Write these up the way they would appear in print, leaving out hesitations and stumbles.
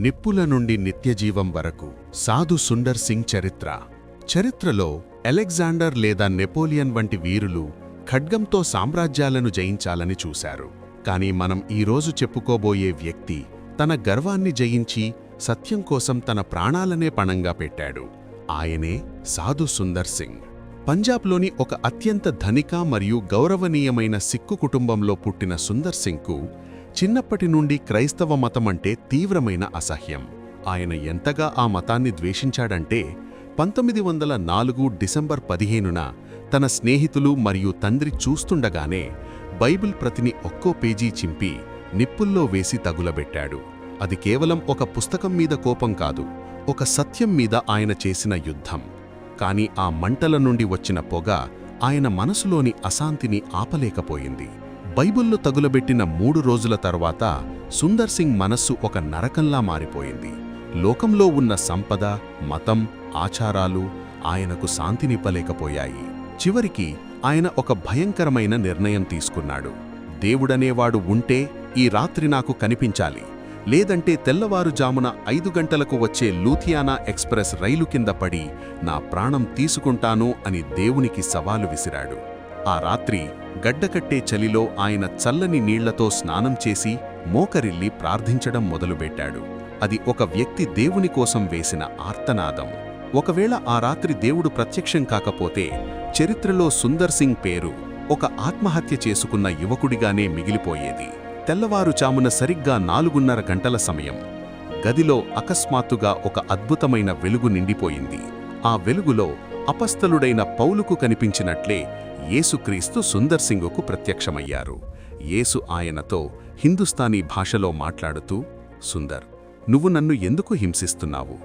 నిప్పుల నుండి నిత్యజీవం వరకు సాధు సుందర్ సింగ్ చరిత్రలో అలెగ్జాండర్ లేదా నెపోలియన్ వంటి వీరులు ఖడ్గంతో సామ్రాజ్యాలను జయించాలని చూశారు. కానీ మనం ఈరోజు చెప్పుకోబోయే వ్యక్తి తన గర్వాన్ని జయించి సత్యం కోసం తన ప్రాణాలనే పణంగా పెట్టాడు. ఆయనే సాధు సుందర్ సింగ్. పంజాబ్లోని ఒక అత్యంత ధనిక మరియు గౌరవనీయమైన సిక్కు కుటుంబంలో పుట్టిన సుందర్ సింగ్కు చిన్నప్పటి నుండి క్రైస్తవ మతమంటే తీవ్రమైన అసహ్యం. ఆయన ఎంతగా ఆ మతాన్ని ద్వేషించాడంటే 1904 డిసెంబర్ 15న తన స్నేహితులు మరియు తండ్రి చూస్తుండగానే బైబిల్ ప్రతిని ఒక్కో పేజీ చింపి నిప్పుల్లో వేసి తగులబెట్టాడు. అది కేవలం ఒక పుస్తకం మీద కోపం కాదు, ఒక సత్యం మీద ఆయన చేసిన యుద్ధం. కాని ఆ మంటల నుండి వచ్చిన పొగ ఆయన మనసులోని అశాంతిని ఆపలేకపోయింది. బైబిల్లో తగులబెట్టిన 3 రోజుల తర్వాత సుందర్ సింగ్ మనస్సు ఒక నరకంలా మారిపోయింది. లోకంలో ఉన్న సంపద, మతం, ఆచారాలు ఆయనకు శాంతినివ్వలేకపోయాయి. చివరికి ఆయన ఒక భయంకరమైన నిర్ణయం తీసుకున్నాడు. దేవుడనేవాడు ఉంటే ఈ రాత్రి నాకు కనిపించాలి, లేదంటే తెల్లవారుజామున 5 గంటలకు వచ్చే లూథియానా ఎక్స్ప్రెస్ రైలు కింద పడి నా ప్రాణం తీసుకుంటాను అని దేవునికి సవాలు విసిరాడు. ఆ రాత్రి గడ్డకట్టే చలిలో ఆయన చల్లని నీళ్లతో స్నానం చేసి మోకరిల్లి ప్రార్థించడం మొదలుపెట్టాడు. అది ఒక వ్యక్తి దేవుని కోసం వేసిన ఆర్తనాదం. ఒకవేళ ఆ రాత్రి దేవుడు ప్రత్యక్షం కాకపోతే చరిత్రలో సుందర్ సింగ్ పేరు ఒక ఆత్మహత్య చేసుకున్న యువకుడిగానే మిగిలిపోయేది. తెల్లవారుజామున సరిగ్గా 4:30 గంటల సమయం. గదిలో అకస్మాత్తుగా ఒక అద్భుతమైన వెలుగు నిండిపోయింది. ఆ వెలుగులో అపస్థలుడైన పౌలుకు కనిపించినట్లే యేసుక్రీస్తు సుందర్ సింగుకు ప్రత్యక్షమయ్యారు. యేసు ఆయనతో హిందుస్థానీ భాషలో మాట్లాడుతూ, సుందర్, నువ్వు నన్ను ఎందుకు హింసిస్తున్నావు?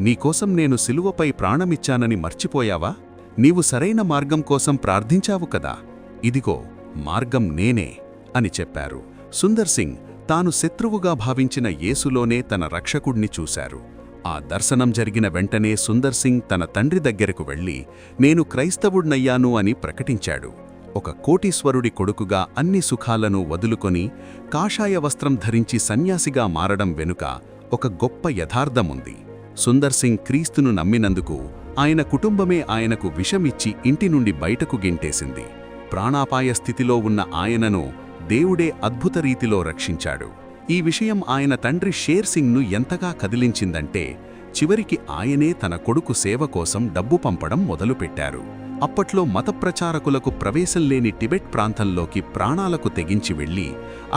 నీకోసం నేను సిలువపై ప్రాణమిచ్చానని మర్చిపోయావా? నీవు సరైన మార్గం కోసం ప్రార్థించావు కదా, ఇదిగో మార్గం నేనే అని చెప్పారు. సుందర్ సింగ్ తాను శత్రువుగా భావించిన యేసులోనే తన రక్షకుడిని చూశారు. ఆ దర్శనం జరిగిన వెంటనే సుందర్ సింగ్ తన తండ్రి దగ్గరకు వెళ్లి నేను క్రైస్తవుడినయ్యాను అని ప్రకటించాడు. ఒక కోటీశ్వరుడి కొడుకుగా అన్ని సుఖాలను వదులుకొని కాషాయ వస్త్రం ధరించి సన్యాసిగా మారడం వెనుక ఒక గొప్ప యథార్థముంది. సుందర్ సింగ్ క్రీస్తును నమ్మినందుకు ఆయన కుటుంబమే ఆయనకు విషమిచ్చి ఇంటి నుండి బయటకు గింటేసింది. ప్రాణాపాయ స్థితిలో ఉన్న ఆయనను దేవుడే అద్భుత రీతిలో రక్షించాడు. ఈ విషయం ఆయన తండ్రి షేర్ సింగ్ను ఎంతగా కదిలించిందంటే చివరికి ఆయనే తన కొడుకు సేవ కోసం డబ్బు పంపడం మొదలుపెట్టారు. అప్పట్లో మత ప్రచారకులకు ప్రవేశం లేని టిబెట్ ప్రాంతంలోకి ప్రాణాలకు తెగించి వెళ్లి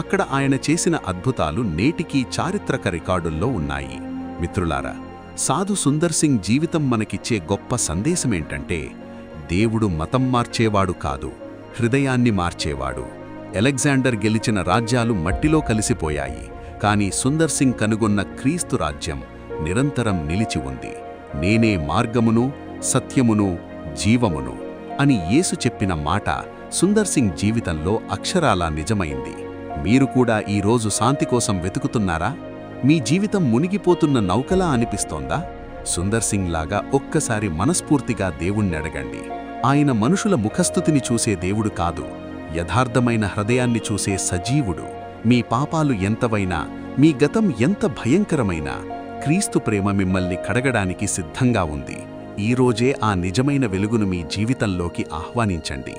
అక్కడ ఆయన చేసిన అద్భుతాలు నేటికీ చారిత్రక రికార్డుల్లో ఉన్నాయి. మిత్రులారా, సాధు సుందర్ సింగ్ జీవితం మనకిచ్చే గొప్ప సందేశమేంటంటే దేవుడు మతం మార్చేవాడు కాదు, హృదయాన్ని మార్చేవాడు. అలెగ్జాండర్ గెలిచిన రాజ్యాలు మట్టిలో కలిసిపోయాయి, కానీ సుందర్ సింగ్ కనుగొన్న క్రీస్తు రాజ్యం నిరంతరం నిలిచి ఉంది. నేనే మార్గమును, సత్యమును, జీవమును అని యేసు చెప్పిన మాట సుందర్ సింగ్ జీవితంలో అక్షరాలా నిజమైంది. మీరు కూడా ఈరోజు శాంతి కోసం వెతుకుతున్నారా? మీ జీవితం మునిగిపోతున్న నౌకలా అనిపిస్తోందా? సుందర్ సింగ్ లాగా ఒక్కసారి మనస్ఫూర్తిగా దేవుణ్ణి అడగండి. ఆయన మనుషుల ముఖస్థుతిని చూసే దేవుడు కాదు, యథార్థమైన హృదయాన్ని చూసే సజీవుడు. మీ పాపాలు ఎంతవైనా, మీ గతం ఎంత భయంకరమైనా, క్రీస్తు ప్రేమ మిమ్మల్ని కడగడానికి సిద్ధంగా ఉంది. ఈరోజే ఆ నిజమైన వెలుగును మీ జీవితంలోకి ఆహ్వానించండి.